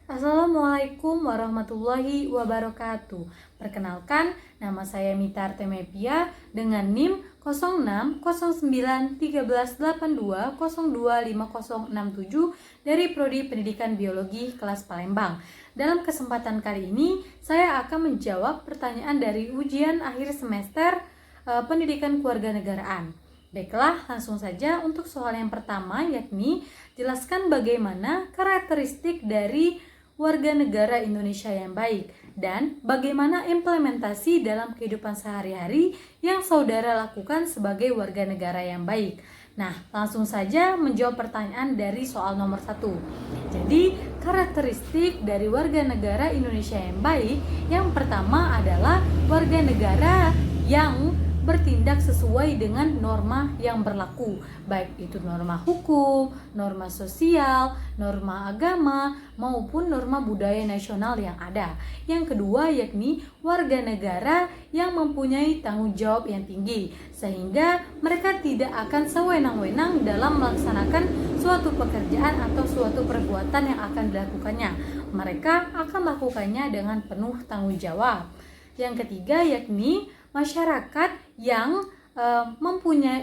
Assalamualaikum warahmatullahi wabarakatuh. Perkenalkan, nama saya Mita Artemepia dengan NIM 06091382025067 dari Prodi Pendidikan Biologi kelas Palembang. Dalam kesempatan kali ini, saya akan menjawab pertanyaan dari ujian akhir semester Pendidikan Kewarganegaraan. Baiklah, langsung saja untuk soal yang pertama, yakni jelaskan bagaimana karakteristik dari warga negara Indonesia yang baik dan bagaimana implementasi dalam kehidupan sehari-hari yang saudara lakukan sebagai warga negara yang baik. Nah, langsung saja menjawab pertanyaan dari soal nomor 1. Jadi, karakteristik dari warga negara Indonesia yang baik, yang pertama adalah warga negara yang bertindak sesuai dengan norma yang berlaku, baik itu norma hukum, norma sosial, norma agama, maupun norma budaya nasional yang ada. Yang kedua yakni warga negara yang mempunyai tanggung jawab yang tinggi, sehingga mereka tidak akan sewenang-wenang dalam melaksanakan suatu pekerjaan atau suatu perbuatan yang akan dilakukannya. Mereka akan melakukannya dengan penuh tanggung jawab. Yang ketiga yakni masyarakat yang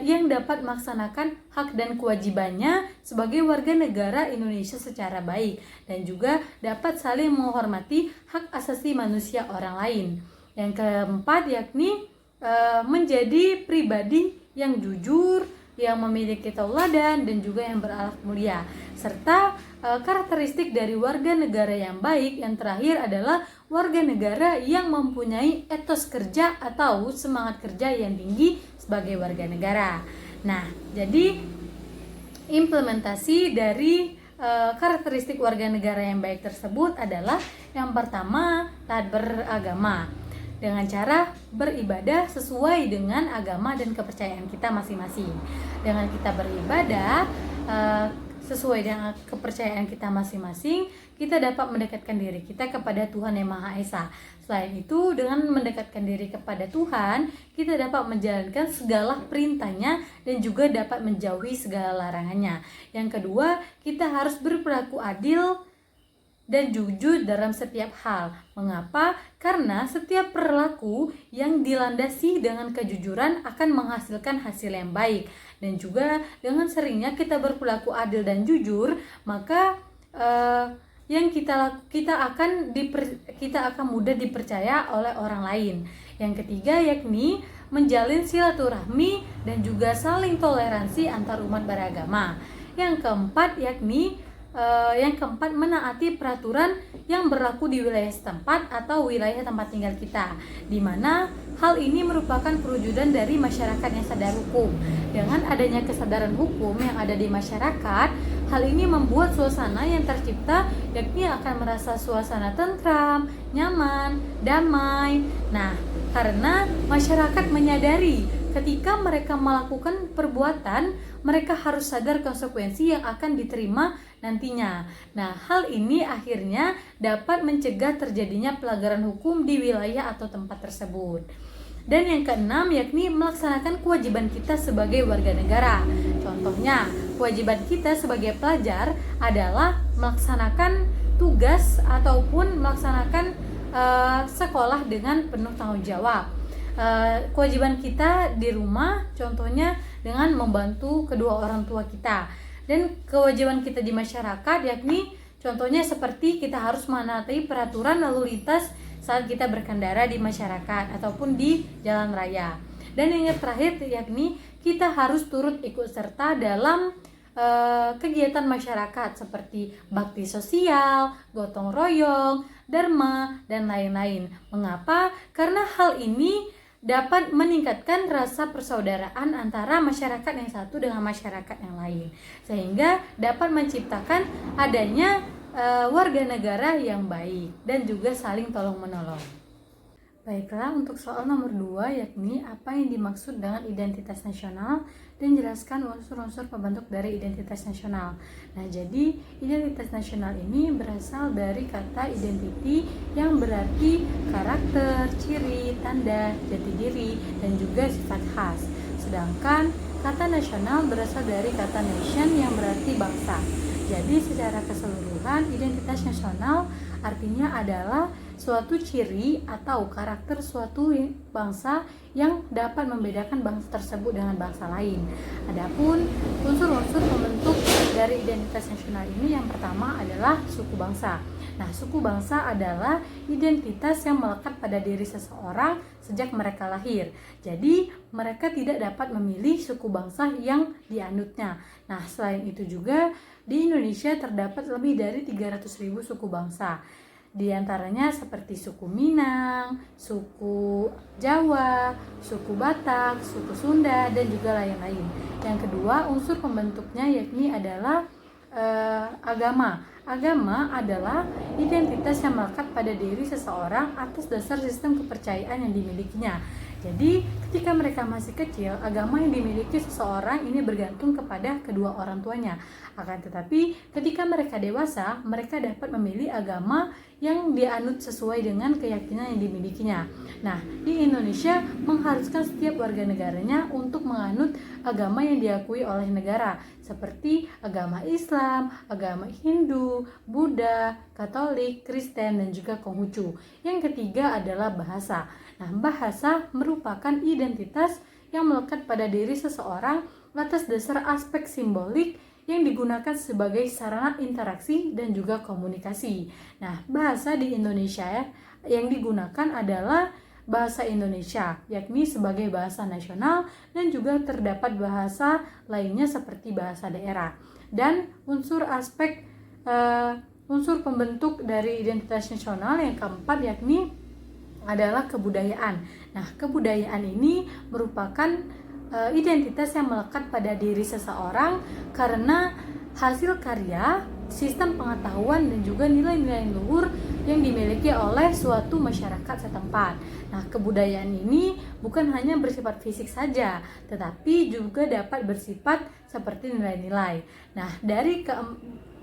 yang dapat melaksanakan hak dan kewajibannya sebagai warga negara Indonesia secara baik dan juga dapat saling menghormati hak asasi manusia orang lain. Yang keempat yakni menjadi pribadi yang jujur, yang memiliki tauladan dan juga yang berakhlak mulia. Serta karakteristik dari warga negara yang baik yang terakhir adalah warga negara yang mempunyai etos kerja atau semangat kerja yang tinggi sebagai warga negara. Nah, jadi implementasi dari karakteristik warga negara yang baik tersebut adalah yang pertama, taat beragama dengan cara beribadah sesuai dengan agama dan kepercayaan kita masing-masing. Dengan kita beribadah sesuai dengan kepercayaan kita masing-masing, kita dapat mendekatkan diri kita kepada Tuhan Yang Maha Esa. Selain itu, dengan mendekatkan diri kepada Tuhan, kita dapat menjalankan segala perintahnya dan juga dapat menjauhi segala larangannya. Yang kedua, kita harus berperilaku adil dan jujur dalam setiap hal. Mengapa? Karena setiap perilaku yang dilandasi dengan kejujuran akan menghasilkan hasil yang baik. Dan juga dengan seringnya kita berperilaku adil dan jujur, maka yang kita akan mudah dipercaya oleh orang lain. Yang ketiga yakni menjalin silaturahmi dan juga saling toleransi antar umat beragama. Yang keempat yakni menaati peraturan yang berlaku di wilayah setempat atau wilayah tempat tinggal kita, di mana hal ini merupakan perwujudan dari masyarakat yang sadar hukum. Dengan adanya kesadaran hukum yang ada di masyarakat, hal ini membuat suasana yang tercipta yakni akan merasa suasana tentram, nyaman, damai. Nah, karena masyarakat menyadari ketika mereka melakukan perbuatan, mereka harus sadar konsekuensi yang akan diterima nantinya. Nah, hal ini akhirnya dapat mencegah terjadinya pelanggaran hukum di wilayah atau tempat tersebut. Dan yang keenam yakni melaksanakan kewajiban kita sebagai warga negara. Contohnya, kewajiban kita sebagai pelajar adalah melaksanakan tugas ataupun melaksanakan sekolah dengan penuh tanggung jawab. Kewajiban kita di rumah contohnya dengan membantu kedua orang tua kita, dan kewajiban kita di masyarakat yakni contohnya seperti kita harus menaati peraturan lalu lintas saat kita berkendara di masyarakat ataupun di jalan raya. Dan yang terakhir yakni kita harus turut ikut serta dalam kegiatan masyarakat seperti bakti sosial, gotong royong, dharma, dan lain-lain. Mengapa? Karena hal ini dapat meningkatkan rasa persaudaraan antara masyarakat yang satu dengan masyarakat yang lain, sehingga dapat menciptakan adanya warga negara yang baik dan juga saling tolong-menolong. Baiklah, untuk soal nomor 2 yakni apa yang dimaksud dengan identitas nasional dan jelaskan unsur-unsur pembentuk dari identitas nasional. Nah, jadi identitas nasional ini berasal dari kata identity yang berarti karakter, ciri, tanda, jati diri, dan juga sifat khas. Sedangkan kata nasional berasal dari kata nation yang berarti bangsa. Jadi secara keseluruhan identitas nasional artinya adalah suatu ciri atau karakter suatu bangsa yang dapat membedakan bangsa tersebut dengan bangsa lain. Adapun unsur-unsur pembentuk dari identitas nasional ini yang pertama adalah suku bangsa. Nah, suku bangsa adalah identitas yang melekat pada diri seseorang sejak mereka lahir. Jadi, mereka tidak dapat memilih suku bangsa yang dianutnya. Nah, selain itu juga di Indonesia terdapat lebih dari 300.000 suku bangsa. Di antaranya seperti suku Minang, suku Jawa, suku Batak, suku Sunda, dan juga lain-lain. Yang kedua, unsur pembentuknya yakni adalah agama. Agama adalah identitas yang melekat pada diri seseorang atas dasar sistem kepercayaan yang dimilikinya. Jadi, ketika mereka masih kecil, agama yang dimiliki seseorang ini bergantung kepada kedua orang tuanya. Akan tetapi, ketika mereka dewasa, mereka dapat memilih agama yang dianut sesuai dengan keyakinan yang dimilikinya. Nah, di Indonesia mengharuskan setiap warga negaranya untuk menganut agama yang diakui oleh negara, seperti agama Islam, agama Hindu, Buddha, Katolik, Kristen, dan juga Konghucu. Yang ketiga adalah bahasa. Nah, bahasa merupakan identitas yang melekat pada diri seseorang atas dasar aspek simbolik yang digunakan sebagai sarana interaksi dan juga komunikasi. Nah, bahasa di Indonesia yang digunakan adalah bahasa Indonesia, yakni sebagai bahasa nasional, dan juga terdapat bahasa lainnya seperti bahasa daerah. Dan unsur pembentuk dari identitas nasional yang keempat yakni adalah kebudayaan. Nah, kebudayaan ini merupakan identitas yang melekat pada diri seseorang karena hasil karya, sistem pengetahuan, dan juga nilai-nilai luhur yang dimiliki oleh suatu masyarakat setempat. Nah, kebudayaan ini bukan hanya bersifat fisik saja, tetapi juga dapat bersifat seperti nilai-nilai. Nah,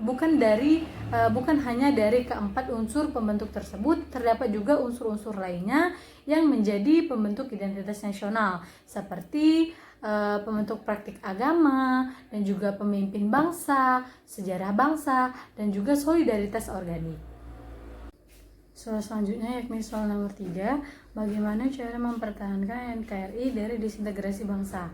bukan hanya dari keempat unsur pembentuk tersebut, terdapat juga unsur-unsur lainnya yang menjadi pembentuk identitas nasional, seperti pembentuk praktik agama, dan juga pemimpin bangsa, sejarah bangsa, dan juga solidaritas organik. Soal selanjutnya yakni soal nomor 3, bagaimana cara mempertahankan NKRI dari disintegrasi bangsa.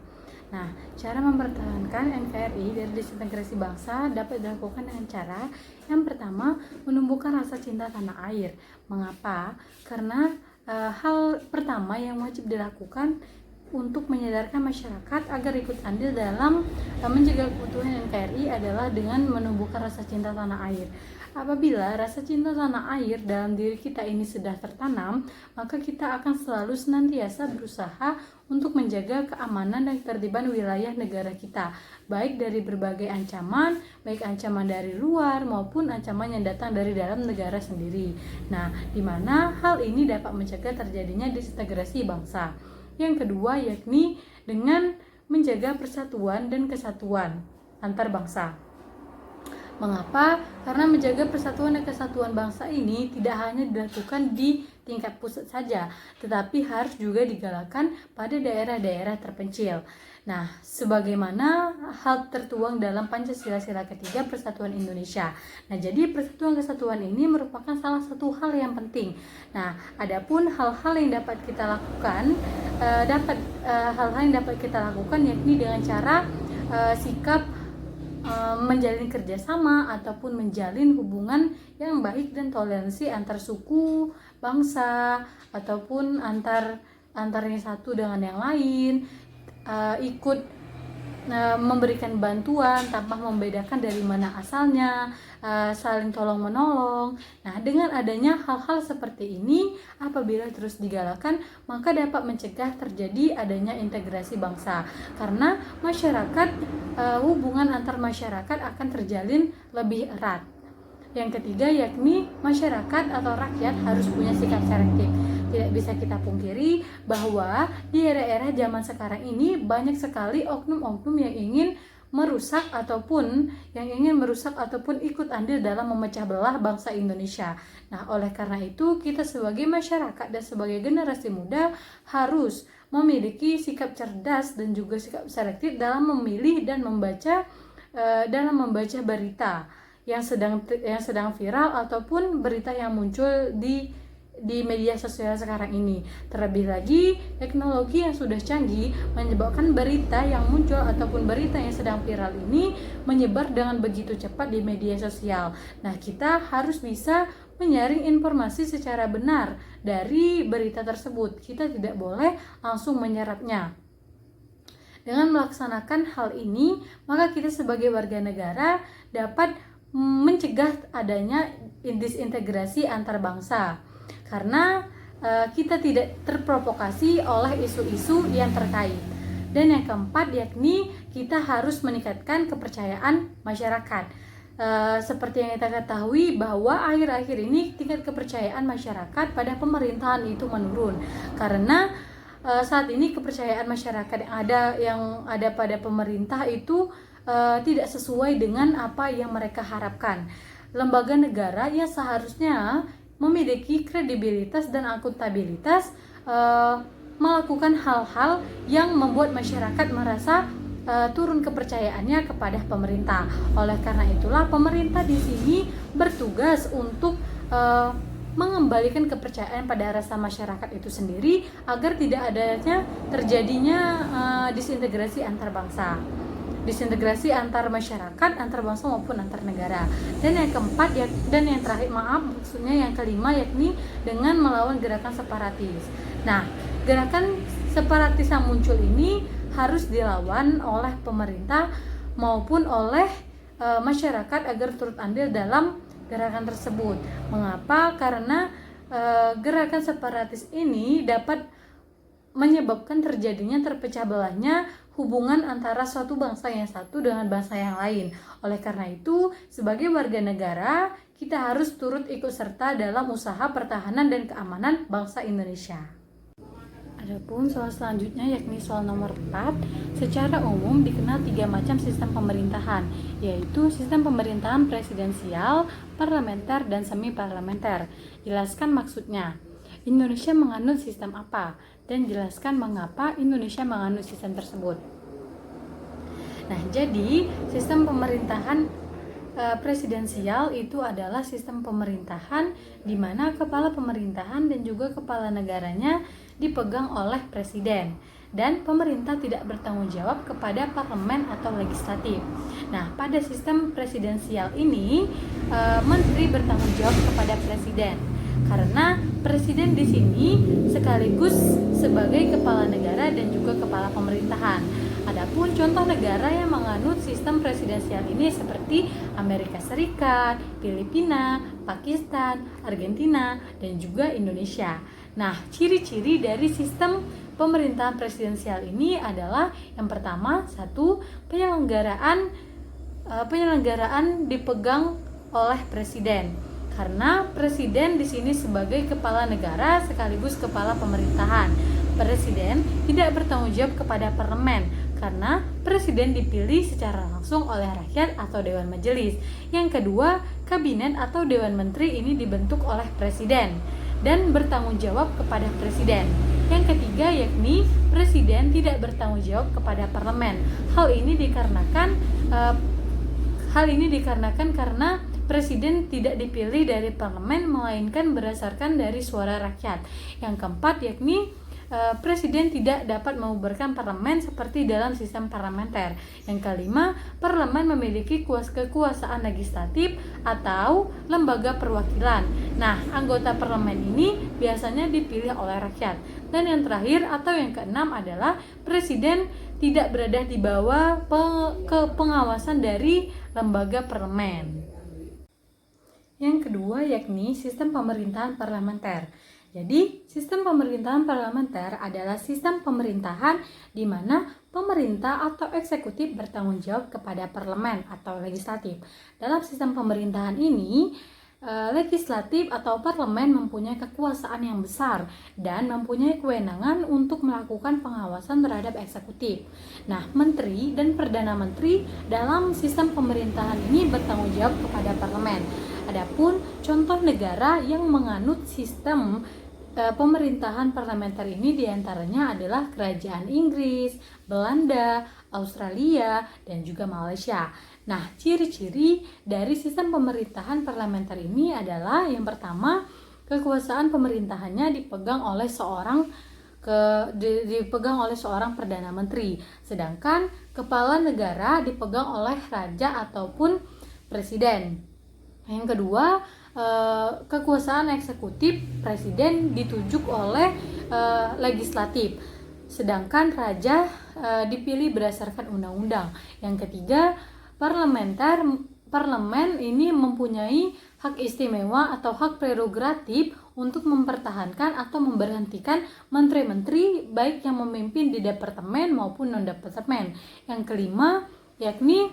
Nah, cara mempertahankan NKRI dari disintegrasi bangsa dapat dilakukan dengan cara yang pertama, menumbuhkan rasa cinta tanah air. Mengapa? Karena hal pertama yang wajib dilakukan untuk menyadarkan masyarakat agar ikut andil dalam menjaga keutuhan NKRI adalah dengan menumbuhkan rasa cinta tanah air. Apabila rasa cinta tanah air dalam diri kita ini sudah tertanam, maka kita akan selalu senantiasa berusaha untuk menjaga keamanan dan ketertiban wilayah negara kita, baik dari berbagai ancaman, baik ancaman dari luar maupun ancaman yang datang dari dalam negara sendiri. Nah, di mana hal ini dapat mencegah terjadinya disintegrasi bangsa. Yang kedua yakni dengan menjaga persatuan dan kesatuan antar bangsa. Mengapa? Karena menjaga persatuan dan kesatuan bangsa ini tidak hanya dilakukan di tingkat pusat saja, tetapi harus juga digalakkan pada daerah-daerah terpencil. Nah, sebagaimana hal tertuang dalam Pancasila Sila ketiga Persatuan Indonesia. Nah, jadi persatuan kesatuan ini merupakan salah satu hal yang penting. Nah, adapun hal-hal yang dapat kita lakukan, yakni dengan cara sikap menjalin kerjasama ataupun menjalin hubungan yang baik dan toleransi antar suku, bangsa, ataupun antarnya satu dengan yang lain, ikut memberikan bantuan tanpa membedakan dari mana asalnya, saling tolong menolong. Nah, dengan adanya hal-hal seperti ini, apabila terus digalakkan, maka dapat mencegah terjadi adanya integrasi bangsa. Karena hubungan antar masyarakat akan terjalin lebih erat. Yang ketiga yakni masyarakat atau rakyat harus punya sikap selektif. Tidak bisa kita pungkiri bahwa di era-era zaman sekarang ini banyak sekali oknum-oknum yang ingin merusak ataupun ikut andil dalam memecah belah bangsa Indonesia. Nah, oleh karena itu kita sebagai masyarakat dan sebagai generasi muda harus memiliki sikap cerdas dan juga sikap selektif dalam memilih dan membaca dalam membaca berita yang sedang viral ataupun berita yang muncul di media sosial sekarang ini. Terlebih lagi, teknologi yang sudah canggih menyebabkan berita yang muncul ataupun berita yang sedang viral ini menyebar dengan begitu cepat di media sosial. Nah, kita harus bisa menyaring informasi secara benar dari berita tersebut. Kita tidak boleh langsung menyerapnya. Dengan melaksanakan hal ini, maka kita sebagai warga negara dapat mencegah adanya disintegrasi antar bangsa. Karena kita tidak terprovokasi oleh isu-isu yang terkait. Dan yang keempat yakni kita harus meningkatkan kepercayaan masyarakat. Seperti yang kita ketahui bahwa akhir-akhir ini tingkat kepercayaan masyarakat pada pemerintahan itu menurun. Karena saat ini kepercayaan masyarakat yang ada pada pemerintah itu tidak sesuai dengan apa yang mereka harapkan. Lembaga negara yang seharusnya memiliki kredibilitas dan akuntabilitas melakukan hal-hal yang membuat masyarakat merasa turun kepercayaannya kepada pemerintah. Oleh karena itulah pemerintah di sini bertugas untuk mengembalikan kepercayaan pada rasa masyarakat itu sendiri agar tidak adanya terjadinya disintegrasi antar bangsa. Disintegrasi antar masyarakat, antar bangsa maupun antar negara. Dan yang keempat dan yang terakhir maksudnya yang kelima yakni dengan melawan gerakan separatis. Nah, gerakan separatis yang muncul ini harus dilawan oleh pemerintah maupun oleh masyarakat agar turut andil dalam gerakan tersebut. Mengapa? Karena gerakan separatis ini dapat menyebabkan terjadinya terpecah belahnya hubungan antara suatu bangsa yang satu dengan bangsa yang lain. Oleh karena itu, sebagai warga negara, kita harus turut ikut serta dalam usaha pertahanan dan keamanan bangsa Indonesia. Adapun soal selanjutnya yakni soal nomor 4, secara umum dikenal 3 macam sistem pemerintahan, yaitu sistem pemerintahan presidensial, parlementer, dan semi parlementer. Jelaskan maksudnya. Indonesia menganut sistem apa? Dan jelaskan mengapa Indonesia menganut sistem tersebut. Nah, jadi sistem pemerintahan presidensial itu adalah sistem pemerintahan di mana kepala pemerintahan dan juga kepala negaranya dipegang oleh presiden dan pemerintah tidak bertanggung jawab kepada parlemen atau legislatif. Nah, pada sistem presidensial ini menteri bertanggung jawab kepada presiden. Karena presiden di sini sekaligus sebagai kepala negara dan juga kepala pemerintahan. Adapun contoh negara yang menganut sistem presidensial ini seperti Amerika Serikat, Filipina, Pakistan, Argentina, dan juga Indonesia. Nah, ciri-ciri dari sistem pemerintahan presidensial ini adalah yang pertama, satu, penyelenggaraan dipegang oleh presiden. Karena presiden di sini sebagai kepala negara sekaligus kepala pemerintahan. Presiden tidak bertanggung jawab kepada parlemen karena presiden dipilih secara langsung oleh rakyat atau dewan majelis. Yang kedua, kabinet atau dewan menteri ini dibentuk oleh presiden dan bertanggung jawab kepada presiden. Yang ketiga yakni presiden tidak bertanggung jawab kepada parlemen. Hal ini dikarenakan karena presiden tidak dipilih dari parlemen melainkan berdasarkan dari suara rakyat. Yang keempat yakni presiden tidak dapat mengubarkan parlemen seperti dalam sistem parlementer. Yang kelima, parlemen memiliki kekuasaan legislatif atau lembaga perwakilan. Nah, anggota parlemen ini biasanya dipilih oleh rakyat. Dan yang terakhir atau yang keenam adalah presiden tidak berada di bawah pengawasan dari lembaga parlemen. Yang kedua yakni sistem pemerintahan parlementer. Jadi, sistem pemerintahan parlementer adalah sistem pemerintahan di mana pemerintah atau eksekutif bertanggung jawab kepada parlemen atau legislatif. Dalam sistem pemerintahan ini, legislatif atau parlemen mempunyai kekuasaan yang besar dan mempunyai kewenangan untuk melakukan pengawasan terhadap eksekutif. Nah, menteri dan perdana menteri dalam sistem pemerintahan ini bertanggung jawab kepada parlemen. Adapun contoh negara yang menganut sistem pemerintahan parlementer ini diantaranya adalah Kerajaan Inggris, Belanda, Australia, dan juga Malaysia. Nah, ciri-ciri dari sistem pemerintahan parlementer ini adalah yang pertama, kekuasaan pemerintahannya dipegang oleh seorang perdana menteri, sedangkan kepala negara dipegang oleh raja ataupun presiden. Yang kedua, kekuasaan eksekutif presiden ditunjuk oleh legislatif, sedangkan raja dipilih berdasarkan undang-undang. Yang ketiga, parlemen ini mempunyai hak istimewa atau hak prerogatif untuk mempertahankan atau memberhentikan menteri-menteri baik yang memimpin di departemen maupun non-departemen. Yang kelima, yakni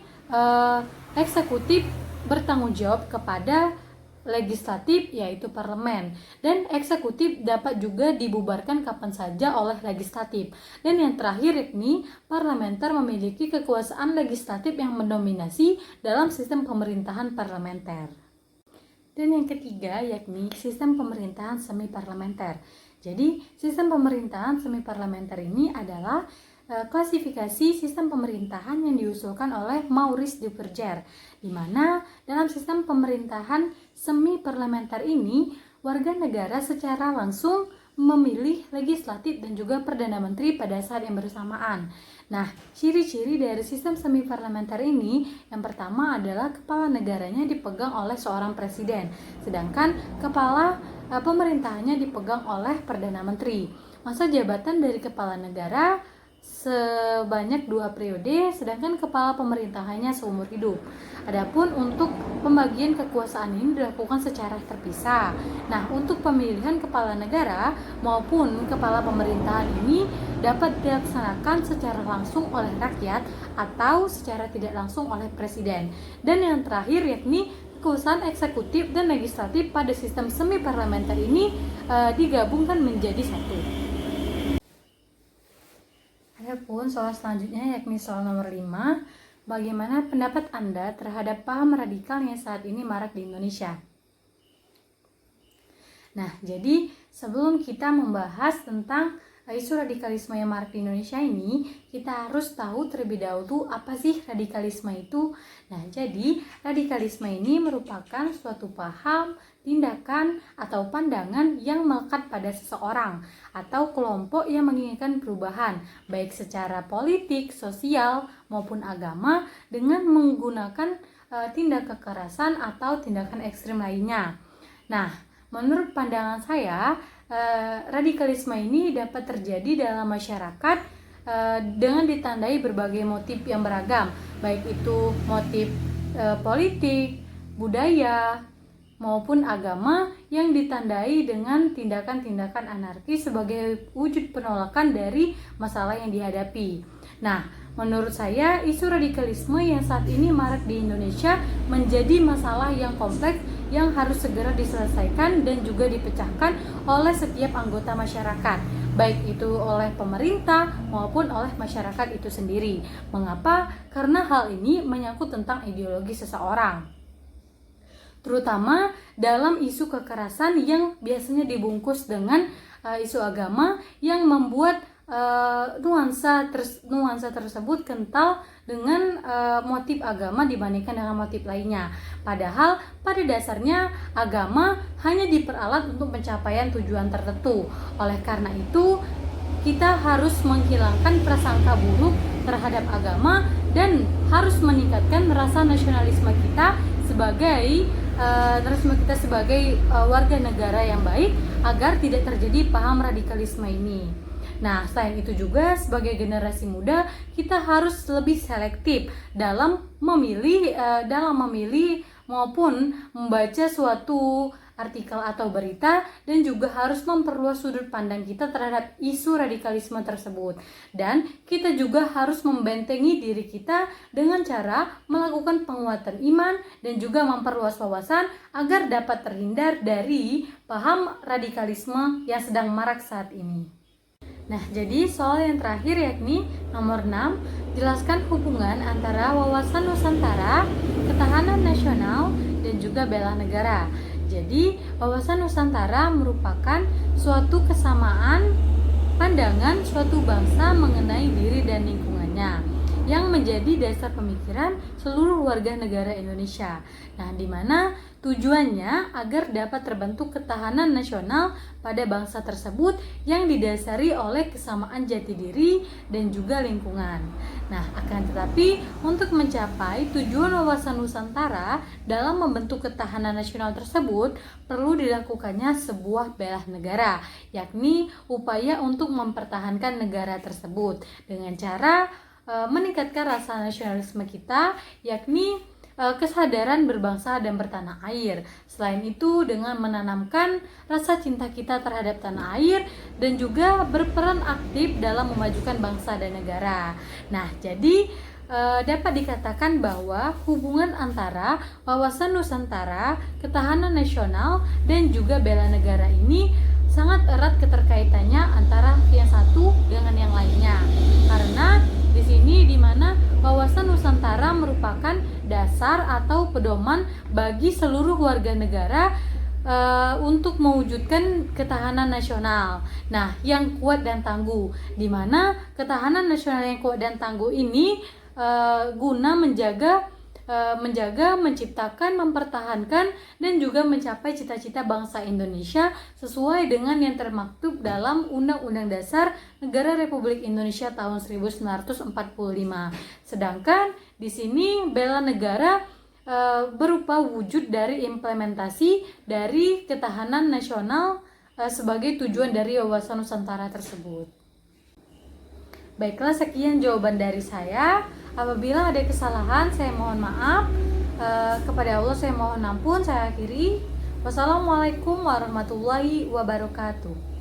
eksekutif bertanggung jawab kepada legislatif, yaitu parlemen, dan eksekutif dapat juga dibubarkan kapan saja oleh legislatif. Dan yang terakhir, yakni parlementer memiliki kekuasaan legislatif yang mendominasi dalam sistem pemerintahan parlementer. Dan yang ketiga, yakni sistem pemerintahan semi parlementer. Jadi sistem pemerintahan semi parlementer ini adalah klasifikasi sistem pemerintahan yang diusulkan oleh Maurice Duverger, di mana dalam sistem pemerintahan semi parlementer ini warga negara secara langsung memilih legislatif dan juga perdana menteri pada saat yang bersamaan. Nah, ciri-ciri dari sistem semi parlementer ini yang pertama adalah kepala negaranya dipegang oleh seorang presiden, sedangkan kepala pemerintahannya dipegang oleh perdana menteri. Masa jabatan dari kepala negara sebanyak 2 periode, sedangkan kepala pemerintahannya seumur hidup. Adapun untuk pembagian kekuasaan ini dilakukan secara terpisah. Nah, untuk pemilihan kepala negara maupun kepala pemerintahan ini dapat dilaksanakan secara langsung oleh rakyat atau secara tidak langsung oleh presiden. Dan yang terakhir, yakni kekuasaan eksekutif dan legislatif pada sistem semi parlementer ini digabungkan menjadi satu. Adapun soal selanjutnya, yakni soal nomor 5, bagaimana pendapat Anda terhadap paham radikal yang saat ini marak di Indonesia? Nah, jadi sebelum kita membahas tentang isu radikalisme yang marak di Indonesia ini, kita harus tahu terlebih dahulu apa sih radikalisme itu. Nah, jadi radikalisme ini merupakan suatu paham, tindakan, atau pandangan yang melekat pada seseorang atau kelompok yang menginginkan perubahan, baik secara politik, sosial, maupun agama, dengan menggunakan tindak kekerasan atau tindakan ekstrim lainnya. Nah, menurut pandangan saya, radikalisme ini dapat terjadi dalam masyarakat dengan ditandai berbagai motif yang beragam, baik itu motif politik, budaya, maupun agama yang ditandai dengan tindakan-tindakan anarkis sebagai wujud penolakan dari masalah yang dihadapi. Nah, menurut saya isu radikalisme yang saat ini marak di Indonesia menjadi masalah yang kompleks yang harus segera diselesaikan dan juga dipecahkan oleh setiap anggota masyarakat, baik itu oleh pemerintah maupun oleh masyarakat itu sendiri. Mengapa? Karena hal ini menyangkut tentang ideologi seseorang, terutama dalam isu kekerasan yang biasanya dibungkus dengan isu agama yang membuat nuansa tersebut kental dengan motif agama dibandingkan dengan motif lainnya. Padahal pada dasarnya agama hanya diperalat untuk pencapaian tujuan tertentu. Oleh karena itu, kita harus menghilangkan prasangka buruk terhadap agama dan harus meningkatkan rasa nasionalisme kita sebagai warga negara yang baik agar tidak terjadi paham radikalisme ini. Nah, selain itu juga sebagai generasi muda kita harus lebih selektif dalam memilih maupun membaca suatu artikel atau berita, dan juga harus memperluas sudut pandang kita terhadap isu radikalisme tersebut. Dan kita juga harus membentengi diri kita dengan cara melakukan penguatan iman dan juga memperluas wawasan agar dapat terhindar dari paham radikalisme yang sedang marak saat ini. Nah, jadi soal yang terakhir yakni nomor 6, jelaskan hubungan antara wawasan Nusantara, ketahanan nasional, dan juga bela negara. Jadi, wawasan Nusantara merupakan suatu kesamaan pandangan suatu bangsa mengenai diri dan lingkungannya. yang menjadi dasar pemikiran seluruh warga negara Indonesia. Nah, di mana tujuannya agar dapat terbentuk ketahanan nasional pada bangsa tersebut yang didasari oleh kesamaan jati diri dan juga lingkungan. Nah, akan tetapi untuk mencapai tujuan wawasan Nusantara dalam membentuk ketahanan nasional tersebut perlu dilakukannya sebuah bela negara, yakni upaya untuk mempertahankan negara tersebut dengan cara meningkatkan rasa nasionalisme kita, yakni kesadaran berbangsa dan bertanah air. Selain itu dengan menanamkan rasa cinta kita terhadap tanah air dan juga berperan aktif dalam memajukan bangsa dan negara. Nah, jadi dapat dikatakan bahwa hubungan antara wawasan Nusantara, ketahanan nasional, dan juga bela negara ini sangat erat keterkaitannya antara yang satu dengan yang lainnya. Karena di sini di mana wawasan Nusantara merupakan dasar atau pedoman bagi seluruh warga negara untuk mewujudkan ketahanan nasional. Nah, yang kuat dan tangguh, di mana ketahanan nasional yang kuat dan tangguh ini guna menjaga, menciptakan, mempertahankan, dan juga mencapai cita-cita bangsa Indonesia sesuai dengan yang termaktub dalam Undang-Undang Dasar Negara Republik Indonesia tahun 1945. Sedangkan di sini bela negara berupa wujud dari implementasi dari ketahanan nasional sebagai tujuan dari wawasan Nusantara tersebut. Baiklah, sekian jawaban dari saya. Apabila ada kesalahan, saya mohon maaf. Kepada Allah saya mohon ampun. Saya akhiri. Wassalamualaikum warahmatullahi wabarakatuh.